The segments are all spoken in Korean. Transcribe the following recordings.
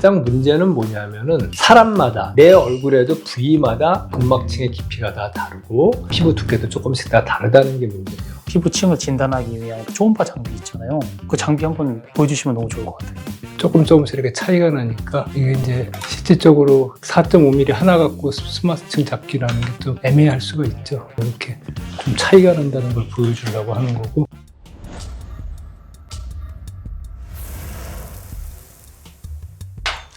가장 문제는 뭐냐면은 사람마다 내 얼굴에도 부위마다 근막층의 깊이가 다 다르고 피부 두께도 조금씩 다 다르다는 게 문제예요. 피부층을 진단하기 위한 초음파 장비 있잖아요. 그 장비 한번 보여주시면 너무 좋을 것 같아요. 조금씩 이렇게 차이가 나니까 이게 이제 실질적으로 4.5mm 하나 갖고 스마트층 잡기라는 게 좀 애매할 수가 있죠. 이렇게 좀 차이가 난다는 걸 보여주려고 하는 거고.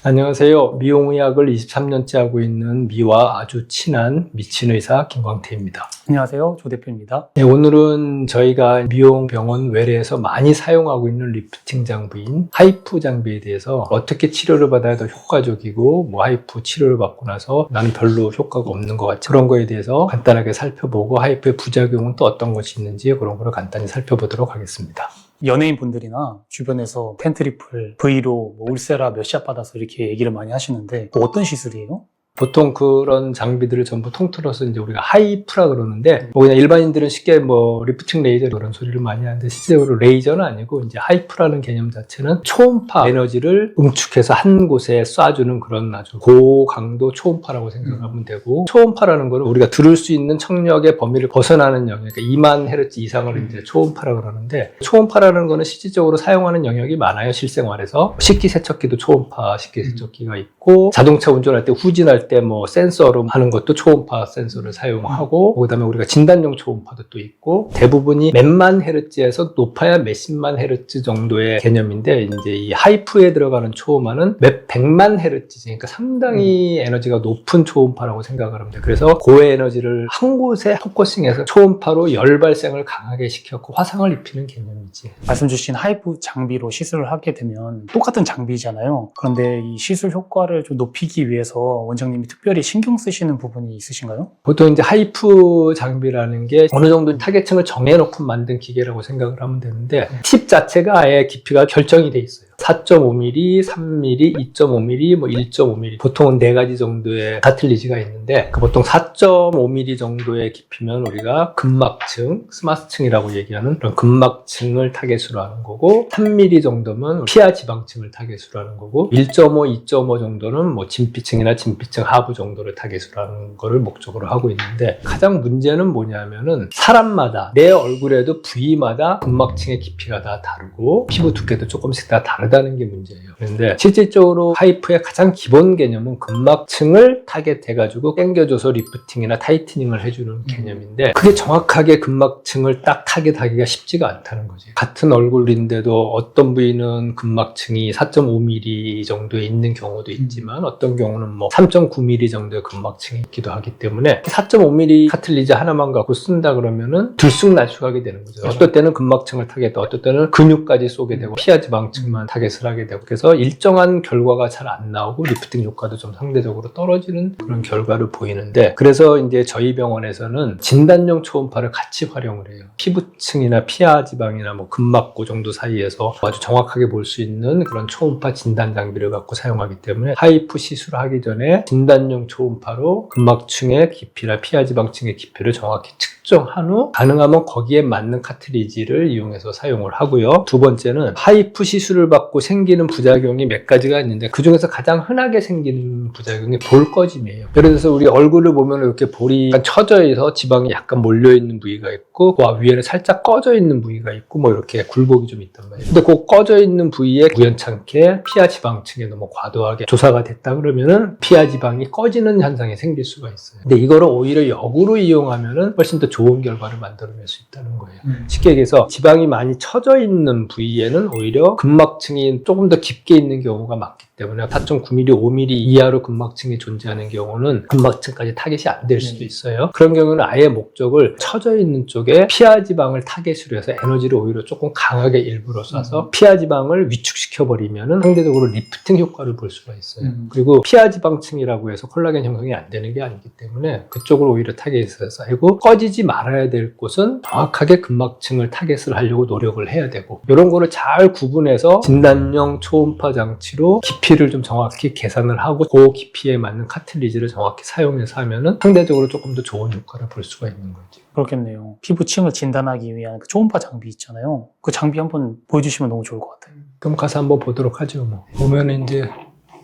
안녕하세요. 미용의학을 23년째 하고 있는 미와 아주 친한 미친 의사 김광태입니다. 안녕하세요. 조 대표입니다. 네, 오늘은 저희가 미용병원 외래에서 많이 사용하고 있는 리프팅 장비인 하이프 장비에 대해서 어떻게 치료를 받아야 더 효과적이고 뭐 하이프 치료를 받고 나서 나는 별로 효과가 없는 것 같지 그런 거에 대해서 간단하게 살펴보고 하이프의 부작용은 또 어떤 것이 있는지 그런 거를 간단히 살펴보도록 하겠습니다. 연예인 분들이나 주변에서 펜트리플, 브이로, 울세라 몇 샷 받아서 이렇게 얘기를 많이 하시는데 어떤 시술이에요? 보통 그런 장비들을 전부 통틀어서 이제 우리가 하이프라 그러는데 뭐 그냥 일반인들은 쉽게 뭐 리프팅 레이저 그런 소리를 많이 하는데 실제로 레이저는 아니고 이제 하이프라는 개념 자체는 초음파 에너지를 응축해서 한 곳에 쏴주는 그런 아주 고강도 초음파라고 생각하면 되고 초음파라는 거는 우리가 들을 수 있는 청력의 범위를 벗어나는 영역, 그러니까 2만 헤르츠 이상을 이제 초음파라고 그러는데 초음파라는 거는 실질적으로 사용하는 영역이 많아요. 실생활에서 식기세척기도 초음파 식기세척기가 있고 자동차 운전할 때 후진할 때 뭐 센서로 하는 것도 초음파 센서를 사용하고 그다음에 우리가 진단용 초음파도 또 있고 대부분이 몇만 헤르츠에서 높아야 몇십만 헤르츠 정도의 개념인데 이제 이 하이프에 들어가는 초음파는 몇 백만 헤르츠 그러니까 상당히 에너지가 높은 초음파라고 생각을 합니다. 그래서 고의 에너지를 한 곳에 포커싱해서 초음파로 열 발생을 강하게 시켰고 화상을 입히는 개념이지. 말씀 주신 하이프 장비로 시술을 하게 되면 똑같은 장비잖아요. 그런데 이 시술 효과를 좀 높이기 위해서 원장님이 특별히 신경 쓰시는 부분이 있으신가요? 보통 이제 하이프 장비라는 게 어느 정도 타겟층을 정해놓고 만든 기계라고 생각을 하면 되는데 팁 자체가 아예 깊이가 결정이 돼 있어요. 4.5mm, 3mm, 2.5mm, 뭐 1.5mm 보통은 4가지 정도의 카틀리지가 있는데 보통 4.5mm 정도의 깊이면 우리가 근막층, 스마트층이라고 얘기하는 그런 근막층을 타겟으로 하는 거고 3mm 정도면 피하 지방층을 타겟으로 하는 거고 1.5, 2.5 정도는 뭐 진피층이나 진피층 하부 정도를 타겟으로 하는 거를 목적으로 하고 있는데 가장 문제는 뭐냐면은 사람마다 내 얼굴에도 부위마다 근막층의 깊이가 다 다르고 피부 두께도 조금씩 다 다르다는 게 문제예요. 그런데 실질적으로 하이프의 가장 기본 개념은 근막층을 타겟해가지고 당겨줘서 리프팅이나 타이트닝을 해주는 개념인데 그게 정확하게 근막층을 딱 타겟하기가 쉽지가 않다는 거지. 같은 얼굴인데도 어떤 부위는 근막층이 4.5mm 정도에 있는 경우도 있지만 어떤 경우는 뭐 3.9mm 정도의 근막층이 있기도 하기 때문에 4.5mm 카틀리지 하나만 갖고 쓴다 그러면은 들쑥날쑥하게 되는 거죠. 어떨 때는 근막층을 타겟하고 어떨 때는 근육까지 쏘게 되고 피하 지방층만 타겟을 하게 되고 그래서 일정한 결과가 잘 안 나오고 리프팅 효과도 좀 상대적으로 떨어지는 그런 결과를 보이는데 그래서 이제 저희 병원에서는 진단용 초음파를 같이 활용을 해요. 피부층이나 피하 지방이나 뭐 근막고 정도 사이에서 아주 정확하게 볼 수 있는 그런 초음파 진단 장비를 갖고 사용하기 때문에 하이프 시술을 하기 전에 진단용 초음파로 근막층의 깊이나 피하 지방층의 깊이를 정확히 측정한 후 가능하면 거기에 맞는 카트리지를 이용해서 사용을 하고요. 두 번째는 하이프 시술을 받고 생기는 부작용이 몇 가지가 있는데 그 중에서 가장 흔하게 생기는 부작용이 볼 꺼짐이에요. 예를 들어서 우리 얼굴을 보면 이렇게 볼이 약간 처져 있어서 지방이 약간 몰려 있는 부위가 있고 그 위에는 살짝 꺼져 있는 부위가 있고 뭐 이렇게 굴곡이 좀 있단 말이에요. 근데 그 꺼져 있는 부위에 우연찮게 피하 지방층에 너무 과도하게 조사가 됐다 그러면은 피하 지방이 꺼지는 현상이 생길 수가 있어요. 근데 이거를 오히려 역으로 이용하면은 훨씬 더 좋은 결과를 만들어낼 수 있다는 거예요. 쉽게 얘기해서 지방이 많이 처져 있는 부위에는 오히려 근막층이 조금 더 깊게 있는 경우가 많기 때문에 4.9mm, 5mm 이하로 근막층이 존재하는 경우는 근막층까지 타겟이 안 될 수도 있어요. 그런 경우는 아예 목적을 처져 있는 쪽에 피하 지방을 타겟으로 해서 에너지를 오히려 조금 강하게 일부러 쏴서 피하 지방을 위축시켜 버리면은 상대적으로 리프팅 효과를 볼 수가 있어요. 그리고 피하 지방층이라고 해서 콜라겐 형성이 안 되는 게 아니기 때문에 그쪽을 오히려 타겟해서 쌓이고 꺼지지 말아야 될 곳은 정확하게 근막층을 타겟을 하려고 노력을 해야 되고 이런 거를 잘 구분해서 진단용 초음파 장치로 깊이를 좀 정확히 계산을 하고 그 깊이에 맞는 카틀리지를 정확히 사용해서 하면은 상대적으로 조금 더 좋은 효과를 볼 수가 있는 거지. 그렇겠네요. 피부층을 진단하기 위한 그 초음파 장비 있잖아요. 그 장비 한번 보여주시면 너무 좋을 것 같아요. 그럼 가서 한번 보도록 하죠. 뭐 보면 이제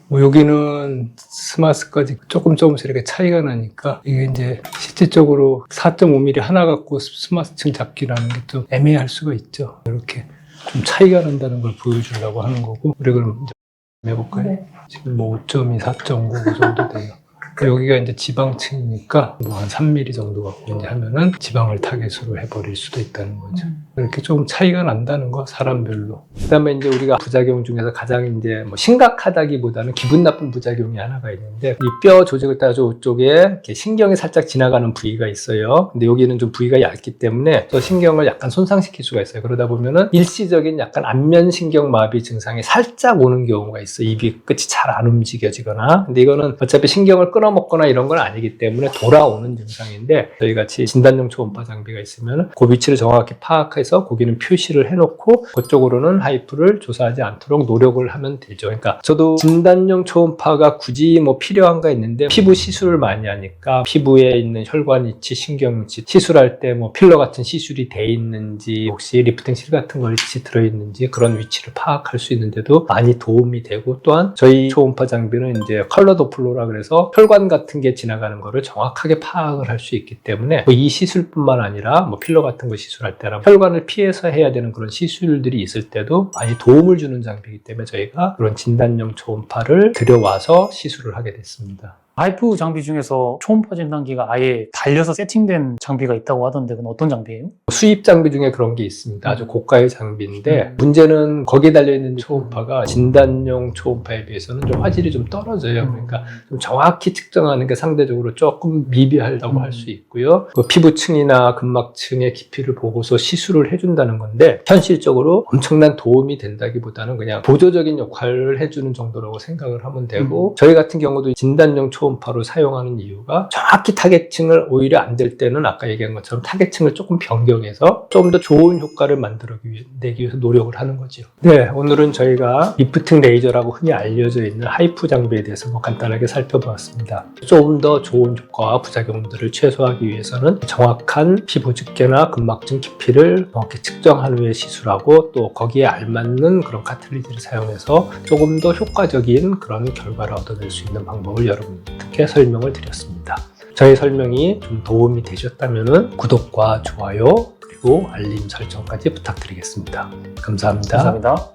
뭐 여기는 스마스까지 조금씩 이렇게 차이가 나니까 이게 이제 실질적으로 4.5mm 하나 갖고 스마스층 잡기라는 게 좀 애매할 수가 있죠. 이렇게 좀 차이가 난다는 걸 보여주려고 하는 거고, 우리 그럼 이제 해볼까요? 네. 지금 뭐 5.2, 4.5 그 정도 돼요. 여기가 이제 지방층이니까 뭐 한 3mm 정도 갖고 이제 하면은 지방을 타겟으로 해버릴 수도 있다는 거죠. 이렇게 좀 차이가 난다는 거, 사람별로. 그 다음에 이제 우리가 부작용 중에서 가장 이제 뭐 심각하다기보다는 기분 나쁜 부작용이 하나가 있는데, 이 뼈 조직을 따져 쪽에 이렇게 신경이 살짝 지나가는 부위가 있어요. 근데 여기는 좀 부위가 얇기 때문에 또 신경을 약간 손상시킬 수가 있어요. 그러다 보면은 일시적인 약간 안면신경마비 증상이 살짝 오는 경우가 있어요. 입이 끝이 잘 안 움직여지거나. 근데 이거는 어차피 신경을 끊어먹거나 이런 건 아니기 때문에 돌아오는 증상인데, 저희 같이 진단용 초음파 장비가 있으면 그 위치를 정확히 파악해서 거기는 표시를 해놓고 그쪽으로는 하이프를 조사하지 않도록 노력을 하면 되죠. 그러니까 저도 진단용 초음파가 굳이 뭐 필요한가 있는데, 피부 시술을 많이 하니까 피부에 있는 혈관 위치, 신경 위치, 시술할 때 뭐 필러 같은 시술이 돼 있는지, 혹시 리프팅 실 같은 거 위치 들어있는지 그런 위치를 파악할 수 있는데도 많이 도움이 되고, 또한 저희 초음파 장비는 이제 컬러 도플러라 그래서 혈관 같은 게 지나가는 거를 정확하게 파악을 할 수 있기 때문에 뭐이 시술뿐만 아니라 뭐 필러 같은 거 시술할 때랑 혈관을 피해서 해야 되는 그런 시술들이 있을 때도 많이 도움을 주는 장비이기 때문에 저희가 그런 진단용 초음파를 들여와서 시술을 하게 됐습니다. 하이프 장비 중에서 초음파 진단기가 아예 달려서 세팅된 장비가 있다고 하던데 그건 어떤 장비예요? 수입 장비 중에 그런 게 있습니다. 아주 고가의 장비인데, 문제는 거기에 달려있는 초음파가 진단용 초음파에 비해서는 좀 화질이 좀 떨어져요. 그러니까 좀 정확히 측정하는 게 상대적으로 조금 미비하다고 할 수 있고요. 그 피부층이나 근막층의 깊이를 보고서 시술을 해준다는 건데, 현실적으로 엄청난 도움이 된다기보다는 그냥 보조적인 역할을 해주는 정도라고 생각을 하면 되고, 저희 같은 경우도 진단용 초음파로 사용하는 이유가 정확히 타겟층을 오히려 안 될 때는 아까 얘기한 것처럼 타겟층을 조금 변경해서 좀 더 좋은 효과를 내기 위해서 노력을 하는 거죠. 네, 오늘은 저희가 리프팅 레이저라고 흔히 알려져 있는 하이프 장비에 대해서 뭐 간단하게 살펴보았습니다. 좀 더 좋은 효과와 부작용들을 최소화하기 위해서는 정확한 피부 집게나 근막층 깊이를 정확히 측정한 후에 시술하고, 또 거기에 알맞는 그런 카트리지를 사용해서 조금 더 효과적인 그런 결과를 얻어낼 수 있는 방법을 여러분께 설명을 드렸습니다. 저희 설명이 좀 도움이 되셨다면 구독과 좋아요 그리고 알림 설정까지 부탁드리겠습니다. 감사합니다. 감사합니다.